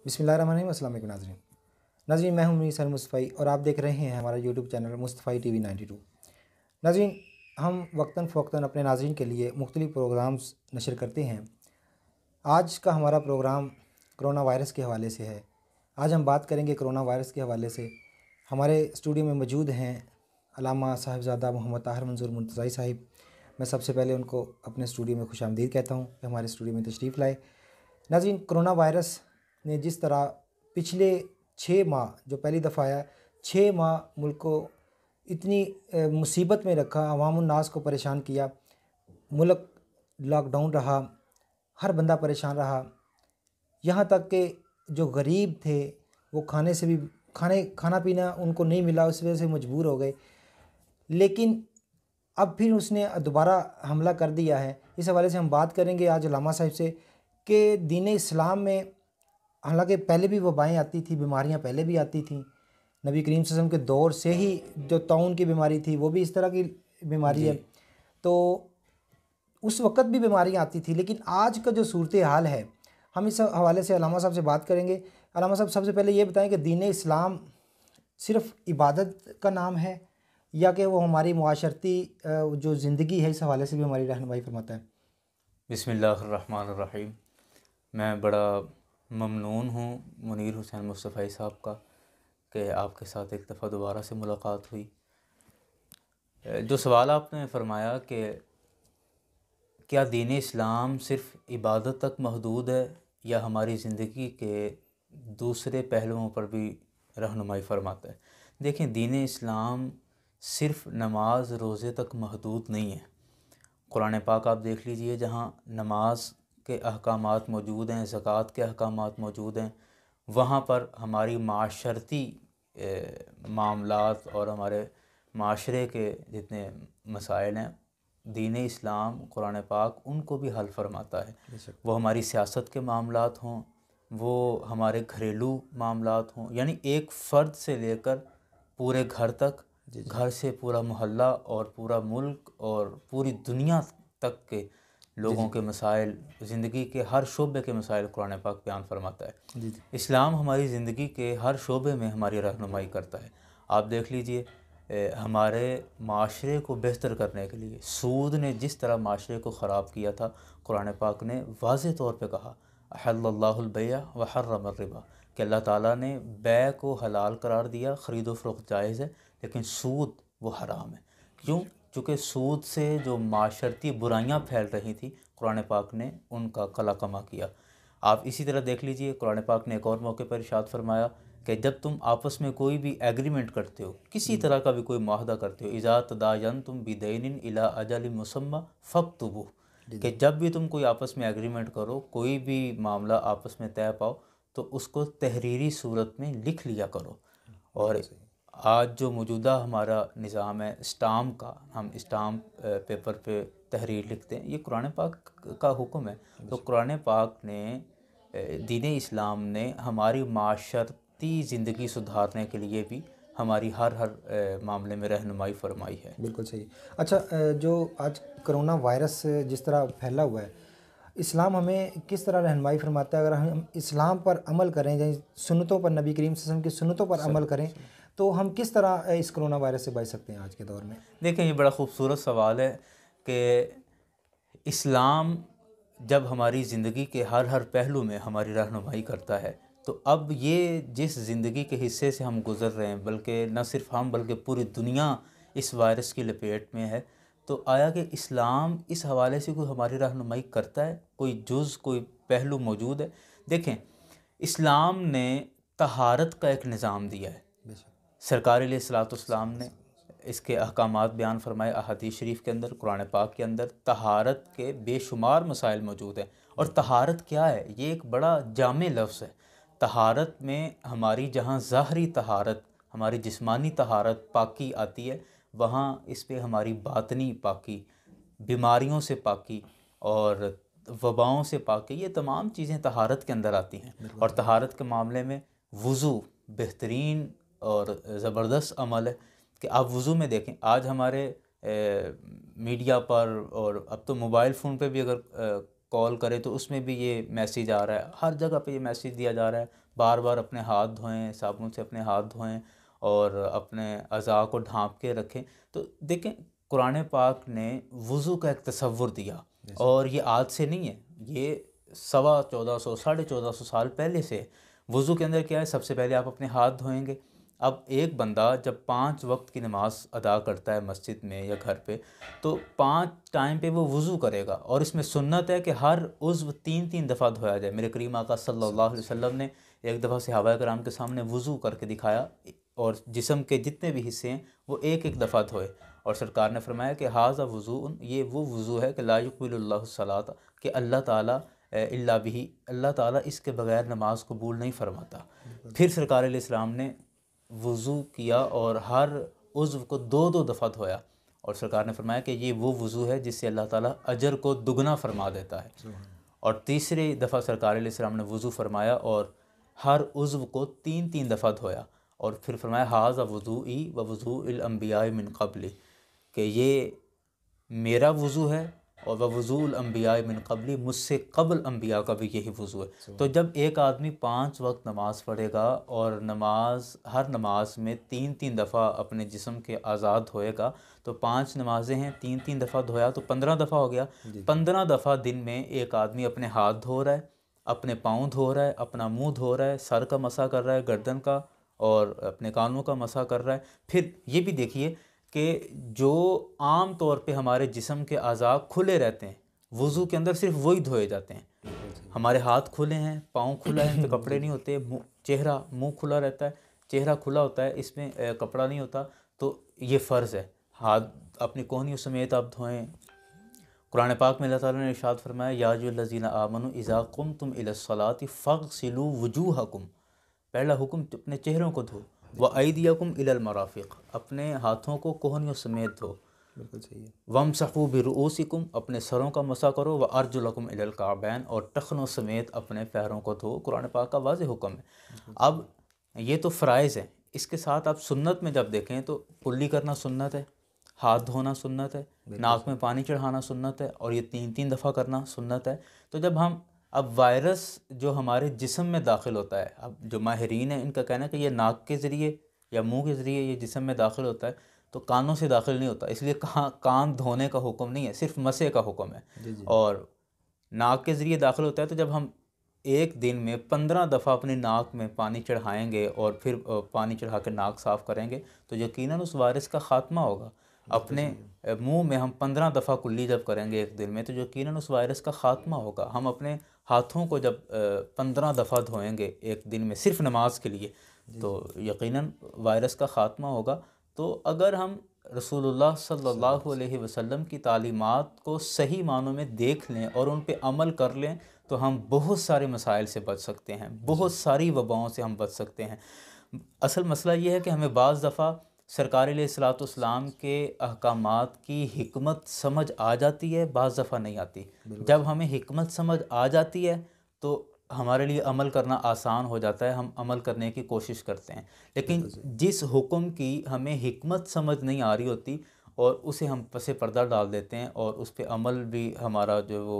बिस्मिल्लाहिर्रहमानिर्रहीम। अस्सलाम वालेकुम नाज़रीन। नाज़रीन, मैं हूं मीर सर मुस्तफ़ी और आप देख रहे हैं हमारा यूट्यूब चैनल मुस्तफ़ी टीवी 92। नाज़रीन, हम वक्तन फ़वक्तन अपने नाज़रीन के लिए मुख्तलिफ़ प्रोग्राम्स नशर करते हैं। आज का हमारा प्रोग्राम कोरोना वायरस के हवाले से है। आज हम बात करेंगे कोरोना वायरस के हवाले से। हमारे स्टूडियो में मौजूद हैं अल्लामा साहिबज़ादा मोहम्मद ताहिर मंजूर मुर्तज़ाई साहिब। मैं सबसे पहले उनको अपने स्टूडियो में खुशामदीद कहता हूँ कि हमारे स्टूडियो में तशरीफ़ लाए। नाज़रीन, कोरोना वायरस ने जिस तरह पिछले 6 माह जो पहली दफ़ा आया, 6 माह मुल्क को इतनी मुसीबत में रखा, अवामुन्नास को परेशान किया, मुल्क लॉकडाउन रहा, हर बंदा परेशान रहा। यहाँ तक कि जो गरीब थे वो खाने से भी खाना पीना उनको नहीं मिला, उस वजह से मजबूर हो गए। लेकिन अब फिर उसने दोबारा हमला कर दिया है। इस हवाले से हम बात करेंगे आज अल्लामा साहिब से कि दीन इस्लाम में, हालांकि पहले भी वबाएँ आती थी, बीमारियां पहले भी आती थीं। नबी करीम सल्लल्लाहु अलैहि वसल्लम के दौर से ही जो ताउन की बीमारी थी वो भी इस तरह की बीमारी है। तो उस वक़्त भी बीमारियां आती थी, लेकिन आज का जो सूरत हाल है, हम इस हवाले से अल्लामा साहब से बात करेंगे। अल्लामा साहब, सबसे पहले ये बताएं कि दीन इस्लाम सिर्फ़ इबादत का नाम है या कि वो हमारी मुआशरती जो ज़िंदगी है इस हवाले से भी हमारी रहनुमाई फरमाता है। बिस्मिल्लाहिर्रहमानिर्रहीम। मैं बड़ा ममनून हूँ मुनीर हुसैन मुस्तफ़ी साहब का कि आपके साथ एक दफ़ा दोबारा से मुलाकात हुई। जो सवाल आपने फ़रमाया कि क्या दीन इस्लाम सिर्फ़ इबादत तक महदूद है या हमारी ज़िंदगी के दूसरे पहलुओं पर भी रहनुमाई फरमाता है। देखें, दीन इस्लाम सिर्फ़ नमाज रोज़े तक महदूद नहीं है। कुरान पाक आप देख लीजिए, जहाँ नमाज के अहकामात मौजूद हैं, ज़कात के अहकामात मौजूद हैं, वहाँ पर हमारी माशरती मामलात और हमारे माशरे के जितने मसाइल हैं, दीन इस्लाम कुरान पाक उनको भी हल फरमाता है। वो हमारी सियासत के मामलात हों, वो हमारे घरेलू मामलात हों, यानी एक फ़र्द से लेकर पूरे घर तक, घर से पूरा मोहल्ला और पूरा मुल्क और पूरी दुनिया तक के लोगों के मसाइल, ज़िंदगी के हर शोबे के मसाइल कुरान पाक बयान फरमाता है। इस्लाम हमारी ज़िंदगी के हर शोबे में हमारी रहनुमाई करता है। आप देख लीजिए, हमारे माशरे को बेहतर करने के लिए सूद ने जिस तरह माशरे को ख़राब किया था, कुरान पाक ने वाज़ेह तौर पे कहा अहल्लल्लाहुल बैअ व हर्रमर रिबा, कि अल्लाह ताला ने बै को हलाल करार दिया, ख़रीद व फ़रोख्त जायज़ है, लेकिन सूद वो हराम है। क्यों? चूँकि सूद से जो माशरती बुराइयाँ फैल रही थी, कुरान पाक ने उनका कला कमा किया। आप इसी तरह देख लीजिए, कुरान पाक ने एक और मौके पर इरशाद फरमाया कि जब तुम आपस में कोई भी एग्रीमेंट करते हो, किसी तरह का भी कोई मुआहदा करते हो, इज़ा तदायनतुम बिदैनिन इला अजलिन मुसम्मा फक्तुबू, कि जब भी तुम कोई आपस में एग्रीमेंट करो, कोई भी मामला आपस में तय पाओ, तो उसको तहरीरी सूरत में लिख लिया करो। और आज जो मौजूदा हमारा निज़ाम है स्टाम्प का, हम स्टाम्प पेपर पे तहरीर लिखते हैं, ये कुरान पाक का हुक्म है। तो कुरान पाक ने, दीन इस्लाम ने हमारी माशरती ज़िंदगी सुधारने के लिए भी हमारी हर मामले में रहनुमाई फरमाई है। बिल्कुल सही। अच्छा, जो आज कोरोना वायरस जिस तरह फैला हुआ है, इस्लाम हमें किस तरह रहनुमाई फरमाता है? अगर हम इस्लाम पर अमल करें, जैसे सुन्नतों पर, नबी करीम सल्लल्लाहु अलैहि वसल्लम की सुन्नतों पर अमल करें, तो हम किस तरह इस कोरोना वायरस से बच सकते हैं आज के दौर में? देखें, ये बड़ा ख़ूबसूरत सवाल है कि इस्लाम जब हमारी ज़िंदगी के हर पहलू में हमारी रहनुमाई करता है, तो अब ये जिस ज़िंदगी के हिस्से से हम गुज़र रहे हैं, बल्कि न सिर्फ हम बल्कि पूरी दुनिया इस वायरस की लपेट में है, तो आया कि इस्लाम इस हवाले से कोई हमारी रहनुमाई करता है, कोई जुज़, कोई पहलू मौजूद है? देखें, इस्लाम ने तहारत का एक निज़ाम दिया है। सरकार अलैहिस्सलाम ने इसके अहकामात बयान फरमाए अहादीस शरीफ के अंदर, कुरान पाक के अंदर तहारत के बेशुमार मसाइल मौजूद हैं। और तहारत क्या है? ये एक बड़ा जामे लफ्ज़ है। तहारत में हमारी जहाँ ज़ाहरी तहारत, हमारी जिस्मानी तहारत पाकी आती है, वहाँ इस पे हमारी बातनी पाकी, बीमारियों से पाकी और वबाओं से पाकी, ये तमाम चीज़ें तहारत के अंदर आती हैं। और तहारत के मामले में वज़ू बेहतरीन और ज़बरदस्त अमल है कि आप वज़ू में देखें, आज हमारे मीडिया पर और अब तो मोबाइल फ़ोन पे भी अगर कॉल करे तो उसमें भी ये मैसेज आ रहा है, हर जगह पे ये मैसेज दिया जा रहा है, बार बार अपने हाथ धोएं, साबुन से अपने हाथ धोएं और अपने अज़ा को ढाँप के रखें। तो देखें, कुरान पाक ने वज़ू का एक तसव्वुर दिया, और ये आज से नहीं है, ये 1450 1450 साल पहले से है। वज़ू के अंदर क्या है, सबसे पहले आप अपने हाथ धोएंगे। अब एक बंदा जब 5 वक्त की नमाज़ अदा करता है मस्जिद में या घर पे, तो 5 टाइम पे वो वज़ू करेगा, और इसमें सुन्नत है कि हर उज़्व 3-3 दफ़ा धोया जाए। मेरे करीम आका सल्लल्लाहु अलैहि वसल्लम ने एक दफ़ा सहाबा कराम के सामने वज़ू करके दिखाया, और जिस्म के जितने भी हिस्से हैं वो एक एक दफ़ा धोए, और सरकार ने फरमाया कि हाज़ा वज़ू, ये वो वज़ू है कि ला युक़बिलुल्लाहु सलात, कि अल्लाह ताला इल्ला बिही, अल्लाह ताला इसके बगैर नमाज कबूल नहीं फरमाता। फिर सरकार अलैहिस्सलाम ने वज़ू किया और हर उज़्व को 2-2 दफ़ा धोया, और सरकार ने फरमाया कि ये वो वज़ू है जिससे अल्लाह ताला अजर को दुगना फरमा देता है। और तीसरी दफ़ा सरकार अलैहिस्सलाम ने वज़ू फरमाया और हर उज़्व को 3-3 दफ़ा धोया, और फिर फरमाया हाज़ा वज़ूई व वज़ूइल अंबिया मिन क़ब्ली, कि ये मेरा वज़ू है और वह वज़ूल अंबिया मिन क़ब्ली, मुझसे क़ब्ल अंबिया का भी यही वज़ू है। तो जब एक आदमी 5 वक्त नमाज़ पढ़ेगा और हर नमाज में 3-3 दफ़ा अपने जिस्म के आज़ाद धोएगा, तो 5 नमाज़ें हैं, 3-3 दफ़ा धोया तो 15 दफ़ा हो गया। 15 दफ़ा दिन में एक आदमी अपने हाथ धो रहा है, अपने पाँव धो रहा है, अपना मुँह धो रहा है, सर का मसा कर रहा है, गर्दन का, और अपने कानों का मसा कर रहा है। फिर ये भी देखिए कि जो आम तौर पे हमारे जिस्म के अज़ा खुले रहते हैं, वज़ू के अंदर सिर्फ वही धोए जाते हैं। हमारे हाथ खुले हैं, पाँव खुला है, इन पे कपड़े नहीं होते, मुँह खुला रहता है, चेहरा खुला होता है, इसमें कपड़ा नहीं होता। तो ये फ़र्ज़ है, हाथ अपनी कोहनियों समेत आप धोएं। कुरान पाक में अल्लाह ताला ने इरशाद फरमाया, या अय्युहल्लज़ीना आमनू इज़ा क़ुमतुम इलस्सलाति फ़ग़सिलू वुजूहकुम, पहला हुक्म अपने चेहरों को धो, व अयदियकुम इलल मराफ़िक़, अपने हाथों को कोहनियों समेत धो, बिल्कुल सही है, वमसहू बिरुऊसिकुम, अपने सरों का मसा करो, व अर्जुलकुम इलल काबैन, और टखनों समेत अपने पैरों को धो। कुरान पाक का वाज़ेह हुक्म है। अब ये तो फ़राइज़ है, इसके साथ आप सुन्नत में जब देखें तो कुल्ली करना सुन्नत है, हाथ धोना सुन्नत है, नाक में पानी चढ़ाना सुन्नत है, और ये 3-3 दफ़ा करना सुन्नत है। तो जब हम अब वायरस जो हमारे जिस्म में दाखिल होता है, अब जो माहिरीन है इनका कहना है कि ये नाक के ज़रिए या मुंह के ज़रिए ये जिस्म में दाखिल होता है, तो कानों से दाखिल नहीं होता, इसलिए कान धोने का हुक्म नहीं है, सिर्फ मसे का हुक्म है। और नाक के ज़रिए दाखिल होता है, तो जब हम एक दिन में 15 दफ़ा अपनी नाक में पानी चढ़ाएंगे और फिर पानी चढ़ा के नाक साफ़ करेंगे, तो यकीनन उस वायरस का ख़ात्मा होगा। अपने मुंह में हम 15 दफ़ा कुल्ली जब करेंगे एक दिन में, तो यकीनन उस वायरस का ख़ात्मा होगा। हम अपने हाथों को जब 15 दफ़ा धोएंगे एक दिन में सिर्फ नमाज के लिए, तो यकीनन वायरस का ख़ात्मा होगा। तो अगर हम रसूलुल्लाह सल्लल्लाहु अलैहि वसल्लम की तालीमात को सही मानों में देख लें और उन पे अमल कर लें, तो हम बहुत सारे मसाइल से बच सकते हैं, बहुत सारी वबाओं से हम बच सकते हैं। असल मसला ये है कि हमें बाज़ दफ़ा सरकार अलैहिस्सलाम के अहकामात की हिकमत समझ आ जाती है, बाज़ दफ़ा नहीं आती। जब हमें हिकमत समझ आ जाती है तो हमारे लिए अमल करना आसान हो जाता है, हम अमल करने की कोशिश करते हैं। लेकिन जिस हुक्म की हमें हिकमत समझ नहीं आ रही होती और उसे हम पसे पर्दा डाल देते हैं और उस पर अमल भी हमारा जो वो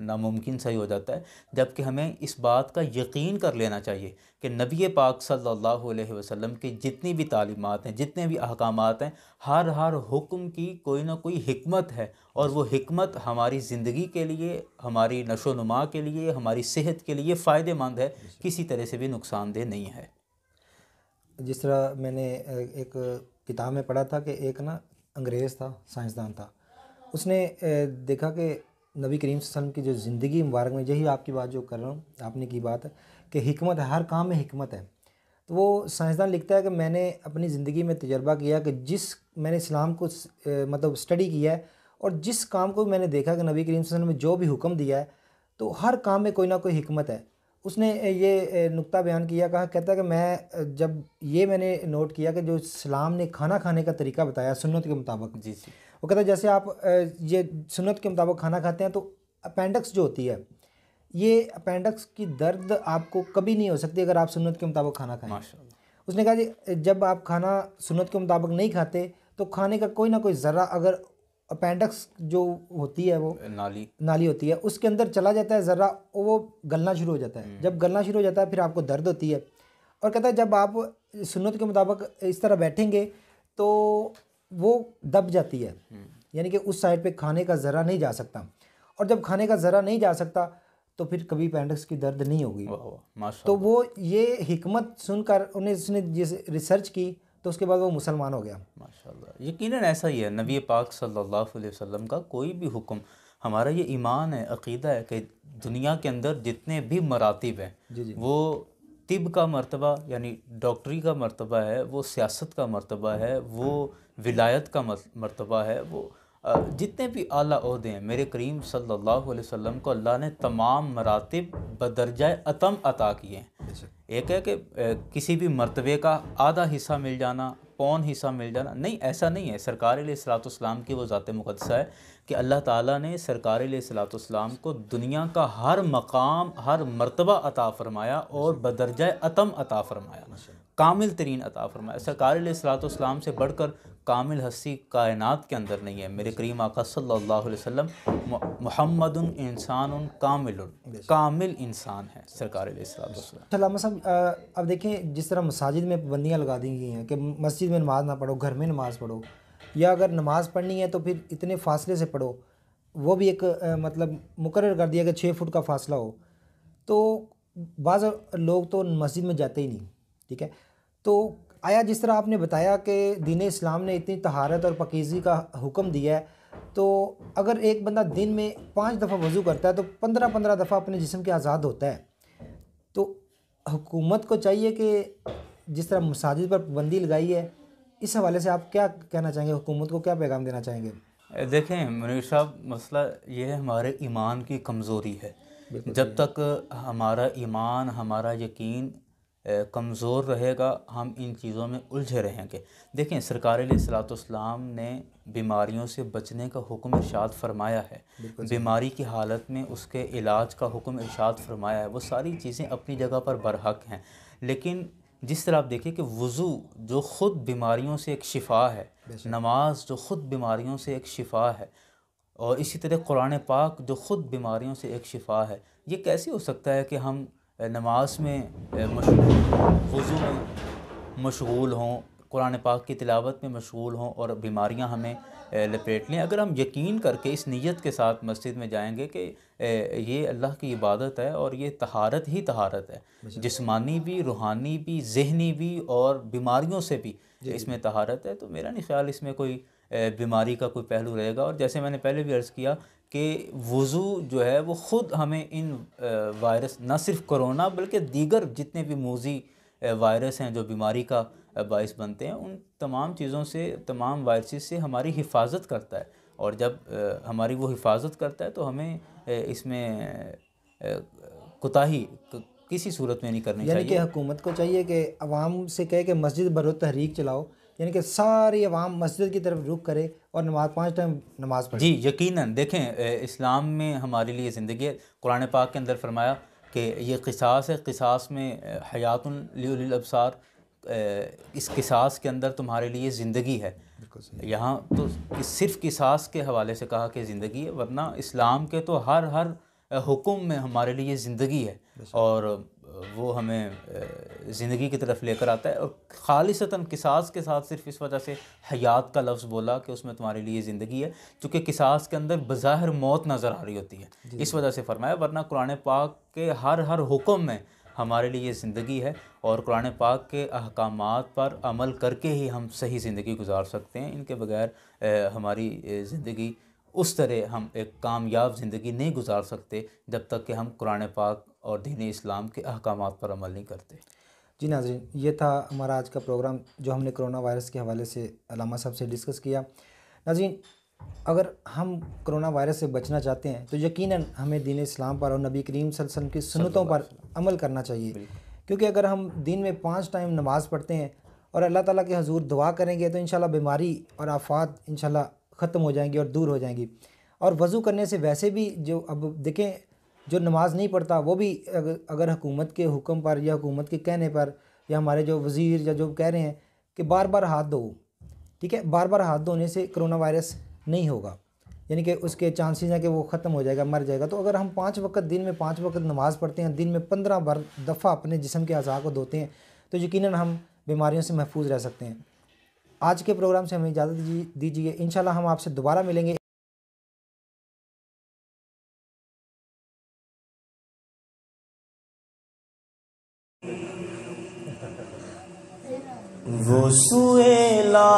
नामुमकिन सही हो जाता है। जबकि हमें इस बात का यकीन कर लेना चाहिए कि नबी पाक सल्लल्लाहु अलैहि वसल्लम की जितनी भी तालीमात हैं, जितने भी अहकामात हैं, हर हुक्म की कोई ना कोई हिकमत है, और वो हिकमत हमारी ज़िंदगी के लिए, हमारी नशो नुमा के लिए, हमारी सेहत के लिए फ़ायदेमंद है, किसी तरह से भी नुकसानदेह नहीं है। जिस तरह मैंने एक किताब में पढ़ा था कि एक ना अंग्रेज़ था, साइंसदान था, उसने देखा कि नबी करीम सल्लल्लाहु अलैहि वसल्लम की जो ज़िंदगी मुबारक में, यही आपकी बात जो कर रहा हूँ, आपने की बात है कि हिकमत है, हर काम में हिकमत है। तो वो साइंसदान लिखता है कि मैंने अपनी ज़िंदगी में तजर्बा किया कि मैंने इस्लाम को मतलब स्टडी किया है, और जिस काम को मैंने देखा कि नबी करीम सल्लल्लाहु अलैहि वसल्लम ने जो भी हुक्म दिया है, तो हर काम में कोई ना कोई हिकमत है। उसने ये नुक्ता बयान किया, कहता है कि मैं जब ये मैंने नोट किया कि जो इस्लाम ने खाना खाने का तरीका बताया सुन्नत के मुताबिक, जी। वो कहता है जैसे आप ये सुन्नत के मुताबिक खाना खाते हैं, तो अपेंडिक्स जो होती है, ये अपेंडिक्स की दर्द आपको कभी नहीं हो सकती अगर आप सुन्नत के मुताबिक खाना खाएं। माशाअल्लाह। उसने कहा जी जब आप खाना सुन्नत के मुताबिक नहीं खाते, तो खाने का कोई ना कोई ज़र्रा अगर अपेंडिक्स जो होती है वो नाली नाली होती है, उसके अंदर चला जाता है ज़रा, वो गलना शुरू हो जाता है। जब गलना शुरू हो जाता है फिर आपको दर्द होती है, और कहता है जब आप सुन्नत के मुताबिक इस तरह बैठेंगे तो वो दब जाती है, यानी कि उस साइड पे खाने का ज़रा नहीं जा सकता, और जब खाने का ज़रा नहीं जा सकता तो फिर कभी अपेंडिक्स की दर्द नहीं होगी। वाह वाह तो माशाल्लाह। वो ये हिकमत सुनकर उसने जिस रिसर्च की तो उसके बाद वो मुसलमान हो गया। माशाल्लाह, यकीनन ऐसा ही है। नबी पाक सल्लल्लाहु अलैहि वसल्लम का कोई भी हुक्म, हमारा ये ईमान है, अकीदा है कि दुनिया के अंदर जितने भी मरातिब हैं, जी जी वो तिब का मर्तबा यानी डॉक्टरी का मर्तबा है, वो सियासत का मर्तबा है, वो विलायत का मर्तबा है, वो जितने भी आला ओहदे हैं, मेरे करीम सल्लल्लाहु अलैहि वसल्लम को अल्लाह ने तमाम मरातिब बदरजाए अतम अता किए हैं। बेशक। एक है कि किसी भी मर्तबे का आधा हिस्सा मिल जाना, पौन हिस्सा मिल जाना, नहीं, ऐसा नहीं है। सरकार अलैहिस्सलाम की वो ज़ात मुक़द्दसा है कि अल्लाह ताला ने सरकार अलैहिस्सलाम को दुनिया का हर मकाम, हर मर्तबा अता फ़रमाया और बदरजाए अतम अता फ़रमाया, कामिल तरीन अता फ़रमाया। सरकार अलैहिस्सलाम से बढ़कर कामिल हस्ती कायनात के अंदर नहीं है। मेरे करीम आका सल्लल्लाहु अलैहि वसल्लम मुहम्मदुन इंसानुन कामिलुन, कामिल इंसान है सरकार अलैहिस्सलाम। सलामा साहब, अब देखें जिस तरह मसाजिद में पाबंदियाँ लगा दी गई हैं कि मस्जिद में नमाज़ ना पढ़ो, घर में नमाज़ पढ़ो, या अगर नमाज़ पढ़नी है तो फिर इतने फासले से पढ़ो, वो भी एक मतलब मुकर्रर कर दिया कि 6 फुट का फासला हो। तो बाज़ लोग तो मस्जिद में जाते ही नहीं, ठीक है। तो आया जिस तरह आपने बताया कि दीन इस्लाम ने इतनी तहारत और पाकीज़गी का हुक्म दिया है, तो अगर एक बंदा दिन में 5 दफ़ा वज़ू करता है तो 15-15 दफ़ा अपने जिस्म के आज़ाद होता है। तो हुकूमत को चाहिए कि जिस तरह मसाजिद पर पाबंदी लगाई है, इस हवाले से आप क्या कहना चाहेंगे, हुकूमत को क्या पैगाम देना चाहेंगे? देखें मुनीर साहब, मसला ये है, हमारे ईमान की कमज़ोरी है। जब तक हमारा ईमान, हमारा यकीन कमज़ोर रहेगा, हम इन चीज़ों में उलझे रहेंगे। देखें, सरकार अलैहिस्सलाम ने बीमारियों से बचने का हुक्म इरशाद फरमाया है, बीमारी की हालत में उसके इलाज का हुक्म इरशाद फरमाया है। वो सारी चीज़ें अपनी जगह पर बरहक हैं, लेकिन जिस तरह आप देखिए कि वज़ू जो ख़ुद बीमारियों से एक शिफ़ा है, नमाज जो ख़ुद बीमारियों से एक शिफ़ा है, और इसी तरह कुरान पाक जो ख़ुद बीमारियों से एक शिफ़ा है, ये कैसे हो सकता है कि हम नमाज में वज़ू में मशगूल हों, कुरान पाक की तिलावत में मशगूल हों और बीमारियां हमें लपेट लें? अगर हम यकीन करके इस नीयत के साथ मस्जिद में जाएंगे कि ये अल्लाह की इबादत है और ये तहारत ही तहारत है, जिस्मानी भी, रूहानी भी, ज़हनी भी और बीमारियों से भी इसमें तहारत है, तो मेरा नहीं ख्याल इसमें कोई बीमारी का कोई पहलू रहेगा। और जैसे मैंने पहले भी अर्ज़ किया कि वज़ू जो है वो ख़ुद हमें इन वायरस, न सिर्फ कोरोना बल्कि दीगर जितने भी मूज़ी वायरस हैं जो बीमारी का बाइस बनते हैं, उन तमाम चीज़ों से, तमाम वायरसेस से हमारी हिफाजत करता है। और जब हमारी वो हिफाजत करता है तो हमें इसमें कोताही किसी सूरत में नहीं करनी चाहिए। यानी कि हुकूमत को चाहिए कि अवाम से कहे कि मस्जिद बरो तहरीक चलाओ, यानी कि सारी अवाम मस्जिद की तरफ रुख करे और नमाज 5 टाइम नमाज पढ़े। जी यकीनन। देखें, इस्लाम में हमारे लिए ज़िंदगी है। कुरान पाक के अंदर फरमाया कि ये क़िसास है, क़िसास में हयातुन लिउलिल अब्सार, इस क़िसास के अंदर तुम्हारे लिए ज़िंदगी है। यहाँ तो सिर्फ़ क़िसास के हवाले से कहा कि ज़िंदगी है, वरना इस्लाम के तो हर हुक्म में हमारे लिए ज़िंदगी है, और वो हमें ज़िंदगी की तरफ लेकर आता है। और ख़ालिसतन क़िसास के साथ सिर्फ इस वजह से हयात का लफ्ज़ बोला कि उसमें तुम्हारे लिए ज़िंदगी है, क्योंकि क़िसास के अंदर बज़ाहिर मौत नज़र आ रही होती है, इस वजह से फरमाया। वरना कुरान पाक के हर हुक्म में हमारे लिए ज़िंदगी है, और कुरान पाक के अहकामात पर अमल करके ही हम सही ज़िंदगी गुजार सकते हैं। इनके बगैर हमारी ज़िंदगी उस तरह, हम एक कामयाब ज़िंदगी नहीं गुजार सकते जब तक कि हम कुरान पाक और दीन इस्लाम के अहकामात पर अमल नहीं करते। जी नाज़रीन, ये था हमारा आज का प्रोग्राम जो हमने कोरोना वायरस के हवाले से अल्लामा साहब से डिस्कस किया। नाज़रीन, अगर हम कोरोना वायरस से बचना चाहते हैं तो यकीनन हमें दीन इस्लाम पर और नबी करीम सल्लल्लाहु अलैहि वसल्लम की सुन्नतों पर अमल करना चाहिए, क्योंकि अगर हम दिन में 5 टाइम नमाज़ पढ़ते हैं और अल्लाह ताला के हजूर दुआ करेंगे तो इंशाल्लाह बीमारी और आफात इंशाल्लाह ख़त्म हो जाएंगी और दूर हो जाएंगी। और वज़ू करने से वैसे भी जो, अब देखें, जो नमाज़ नहीं पढ़ता वो भी अगर हुकूमत के हुक्म पर या हुकूमत के कहने पर या हमारे जो वज़ीर या जो कह रहे हैं कि बार बार हाथ धो, ठीक है, बार बार हाथ धोने से कोरोना वायरस नहीं होगा, यानी कि उसके चांसेस हैं कि वो ख़त्म हो जाएगा, मर जाएगा। तो अगर हम 5 वक्त दिन में 5 वक्त नमाज़ पढ़ते हैं, दिन में 15 बार दफ़ा अपने जिस्म के अज़ा को धोते हैं, तो यकीनन हम बीमारियों से महफूज रह सकते हैं। आज के प्रोग्राम से हमें इजाज़त दीजिए। इंशाल्लाह हम आपसे दोबारा मिलेंगे। वो सुएला